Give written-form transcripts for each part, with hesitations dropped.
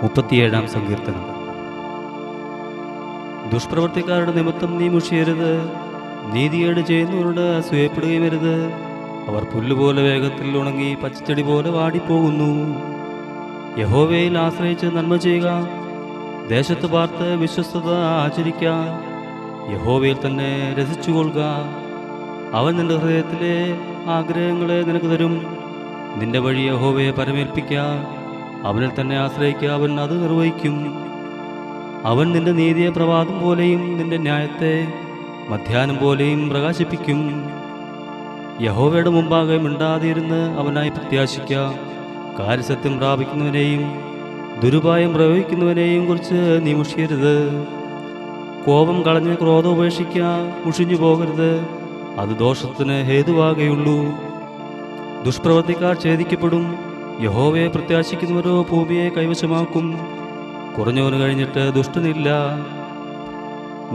37 സങ്കീർത്തനം. ദുഷ്പ്രവർത്തിക്കാരുടെ നിമിത്തം നീ മുഷിയരുത്, നീതിയേട് ചെയ്യുന്നവരോട് അസൂയപ്പെടുകയും അരുത്. അവർ പുല്ലുപോലെ വേഗത്തിൽ ഉണങ്ങി പച്ചച്ചെടി പോലെ വാടിപ്പോകുന്നു. യഹോവയിൽ ആശ്രയിച്ച് നന്മ ചെയ്യുക, ദേശത്ത് പാർത്ത് വിശ്വസ്തത ആചരിക്കുക. യഹോവയിൽ തന്നെ രസിച്ചുകൊള്ളുക, അവൻ നിന്റെ ഹൃദയത്തിലെ ആഗ്രഹങ്ങളെ നിനക്ക് തരും. നിന്റെ വഴി യഹോവയെ പരമേൽപ്പിക്കുക, അവനിൽ തന്നെ ആശ്രയിക്കുക, അവൻ അത് നിർവഹിക്കും. അവൻ നിന്റെ നീതിയെ പ്രഭാതം പോലെയും നിന്റെ ന്യായത്തെ മധ്യാഹ്നം പോലെയും പ്രകാശിപ്പിക്കും. യഹോവയുടെ മുമ്പാകെ മിണ്ടാതിരുന്ന് അവനായി പ്രത്യാശിക്കുക. കാര്യസത്യം പ്രാപിക്കുന്നവനെയും ദുരുപായം പ്രയോഗിക്കുന്നവനെയും കുറിച്ച് നീ മുഷിയരുത്. കോപം കളഞ്ഞ് ക്രോധം ഉപേക്ഷിക്കുക, മുഷിഞ്ഞു പോകരുത്, അത് ദോഷത്തിന് ഹേതുവാകെയുള്ളൂ. ദുഷ്പ്രവർത്തിക്കാർ ഛേദിക്കപ്പെടും, യഹോവയെ പ്രത്യാശിക്കുന്നവരോ ഭൂമിയെ കൈവശമാക്കും. കുറഞ്ഞവന് കഴിഞ്ഞിട്ട് ദുഷ്ടനില്ല.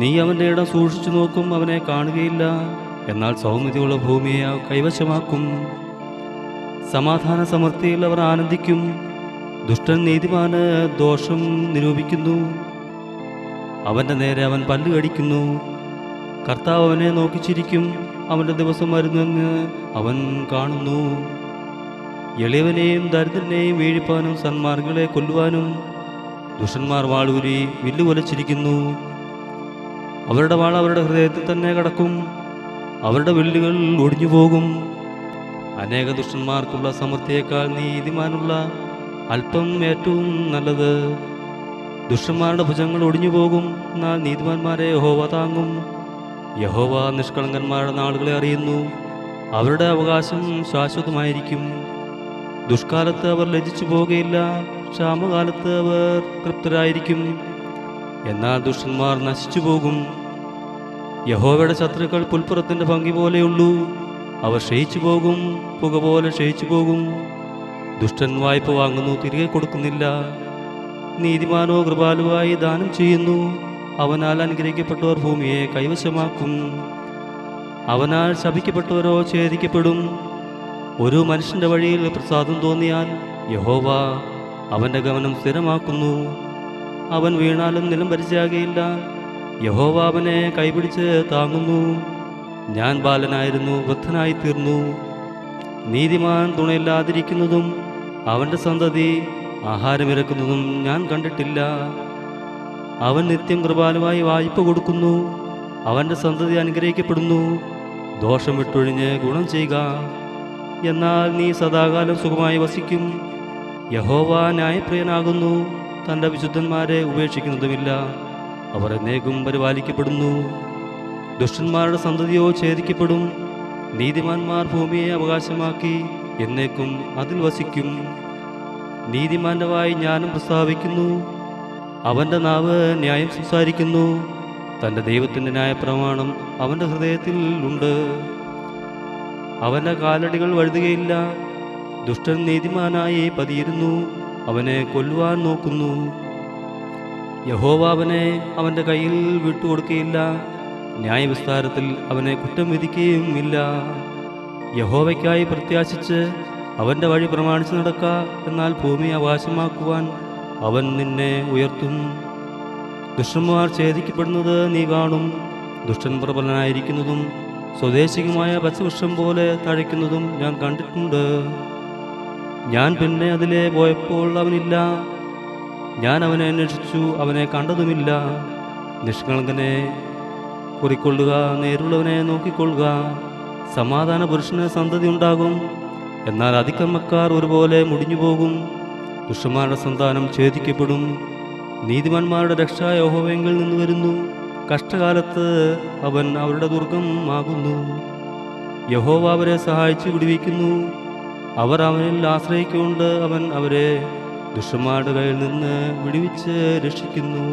നീ അവൻ്റെ ഇടം സൂക്ഷിച്ചു നോക്കും, അവനെ കാണുകയില്ല. എന്നാൽ സൗമ്യതയുള്ള ഭൂമിയെ കൈവശമാക്കും. സമാധാന സമൃദ്ധിയിൽ അവർ ആനന്ദിക്കും. ദുഷ്ടൻ നീതിമാന് ദോഷം നിരൂപിക്കുന്നു, അവൻ്റെ നേരെ അവൻ പല്ല് കടിക്കുന്നു. കർത്താവ് അവനെ നോക്കിച്ചിരിക്കും, അവൻ്റെ ദിവസം വരുന്നെന്ന് അവൻ കാണുന്നു. എളിയവനെയും ദരിദ്രനെയും വീഴിപ്പാനും സന്മാർഗികളെ കൊല്ലുവാനും ദുഷ്ടന്മാർ വാളൂരി വില്ലുകൊലച്ചിരിക്കുന്നു. അവരുടെ വാൾ അവരുടെ ഹൃദയത്തിൽ തന്നെ കടക്കും, അവരുടെ വില്ലുകൾ ഒടിഞ്ഞുപോകും. അനേക ദുഷ്ടന്മാർക്കുള്ള സമൃദ്ധിയേക്കാൾ നീതിമാനുള്ള അല്പം ഏറ്റവും നല്ലത്. ദുഷ്ടന്മാരുടെ ഭുജങ്ങൾ ഒടിഞ്ഞുപോകും, എന്നാൽ നീതിമാന്മാരെ യഹോവ താങ്ങും. യഹോവ നിഷ്കളങ്കന്മാരുടെ നാളുകളെ അറിയുന്നു, അവരുടെ അവകാശം ശാശ്വതമായിരിക്കും. ദുഷ്കാലത്ത് അവർ ലജ്ജിച്ചു പോകുകയില്ല, ക്ഷാമകാലത്ത് അവർ തൃപ്തരായിരിക്കും. എന്നാൽ ദുഷ്ടന്മാർ നശിച്ചു പോകും. യഹോവയുടെ ശത്രുക്കൾ പുൽപ്പുറത്തിൻ്റെ ഭംഗി പോലെയുള്ളൂ, അവർ ക്ഷയിച്ചു പോകും, പുക പോലെ ക്ഷയിച്ചു പോകും. ദുഷ്ടൻ വായ്പ വാങ്ങുന്നു, തിരികെ കൊടുക്കുന്നില്ല. നീതിമാനോ കൃപാലുവായി ദാനം ചെയ്യുന്നു, അവനാൽ അനുഗ്രഹിക്കപ്പെട്ടവർ ഭൂമിയെ കൈവശമാക്കും. അവനാൽ ശപിക്കപ്പെട്ടവരോ ഛേദിക്കപ്പെടും. ഒരു മനുഷ്യൻ്റെ വഴിയിൽ പ്രസാദം തോന്നിയാൽ യഹോവ അവൻ്റെ ഗമനം സ്ഥിരമാക്കുന്നു. അവൻ വീണാലും നിലം പരിചയാകയില്ല, യഹോവ അവനെ കൈപിടിച്ച് താങ്ങുന്നു. ഞാൻ ബാലനായിരുന്നു, വൃദ്ധനായി തീർന്നു. നീതിമാൻ തുണയില്ലാതിരിക്കുന്നതും അവൻ്റെ സന്തതി ആഹാരമിറക്കുന്നതും ഞാൻ കണ്ടിട്ടില്ല. അവൻ നിത്യം കൃപാലുവായി വായ്പ കൊടുക്കുന്നു, അവൻ്റെ സന്തതി അനുഗ്രഹിക്കപ്പെടുന്നു. ദോഷം വിട്ടൊഴിഞ്ഞ് ഗുണം ചെയ്യുക, എന്നാൽ നീ സദാകാലം സുഖമായി വസിക്കും. യഹോവ ന്യായപ്രിയനാകുന്നു, തൻ്റെ വിശുദ്ധന്മാരെ ഉപേക്ഷിക്കുന്നതുമില്ല. അവർ എന്നേക്കും പരിപാലിക്കപ്പെടുന്നു. ദുഷ്ടന്മാരുടെ സന്തതിയോ ഛേദിക്കപ്പെടും, നീതിമാന്മാർ ഭൂമിയെ അവകാശമാക്കി എന്നേക്കും അതിൽ വസിക്കും. നീതിമാന്റെ വായി ജ്ഞാനം പ്രസ്താവിക്കുന്നു, അവൻ്റെ നാവ് ന്യായം സംസാരിക്കുന്നു. തൻ്റെ ദൈവത്തിൻ്റെ ന്യായപ്രമാണം അവൻ്റെ ഹൃദയത്തിൽ ഉണ്ട്. അവൻ്റെ കാലടികൾ വഴുതുകയില്ല. ദുഷ്ടൻ നീതിമാനായി പതിയിരുന്നു, അവനെ കൊല്ലുവാൻ നോക്കുന്നു. യഹോവ അവനെ അവൻ്റെ കയ്യിൽ വിട്ടുകൊടുക്കുകയില്ല, ന്യായവിസ്താരത്തിൽ അവനെ കുറ്റം വിധിക്കുകയും ഇല്ല. യഹോവയ്ക്കായി പ്രത്യാശിച്ച് അവൻ്റെ വഴി പ്രമാണിച്ച് നടക്ക, എന്നാൽ ഭൂമി അവകാശമാക്കുവാൻ അവൻ നിന്നെ ഉയർത്തും. ദുഷ്ടന്മാർ ഛേദിക്കപ്പെടുന്നത് നീ കാണും, ദുഷ്ടൻ പ്രബലനായിരിക്കുന്നതും സ്വദേശികമായ പച്ചവൃക്ഷം പോലെ തഴയ്ക്കുന്നതും ഞാൻ കണ്ടിട്ടുണ്ട്. ഞാൻ പിന്നെ അതിലെ പോയപ്പോൾ അവനില്ല, ഞാൻ അവനെ അന്വേഷിച്ചു, അവനെ കണ്ടതുമില്ല. നിഷ്കളങ്കനെ കുറിക്കൊള്ളുക, നേരുള്ളവനെ നോക്കിക്കൊള്ളുക. സമാധാന പുരുഷന് സന്തതി ഉണ്ടാകും, എന്നാൽ അതിക്രമക്കാർ ഒരുപോലെ മുടിഞ്ഞുപോകും. ദുഷ്ടന്മാരുടെ സന്താനം ഛേദിക്കപ്പെടും. നീതിമാന്മാരുടെ രക്ഷ യഹോവയിൽ നിന്ന് വരുന്നു, കഷ്ടകാലത്ത് അവൻ അവരുടെ ദുർഗം ആകുന്നു. യഹോവ അവരെ സഹായിച്ച് വിടുവിക്കുന്നു, അവർ അവനിൽ ആശ്രയിക്കൊണ്ട് അവൻ അവരെ ദുഷ്ടന്മാരുടെ കയ്യിൽ നിന്ന് വിടുവിച്ച് രക്ഷിക്കുന്നു.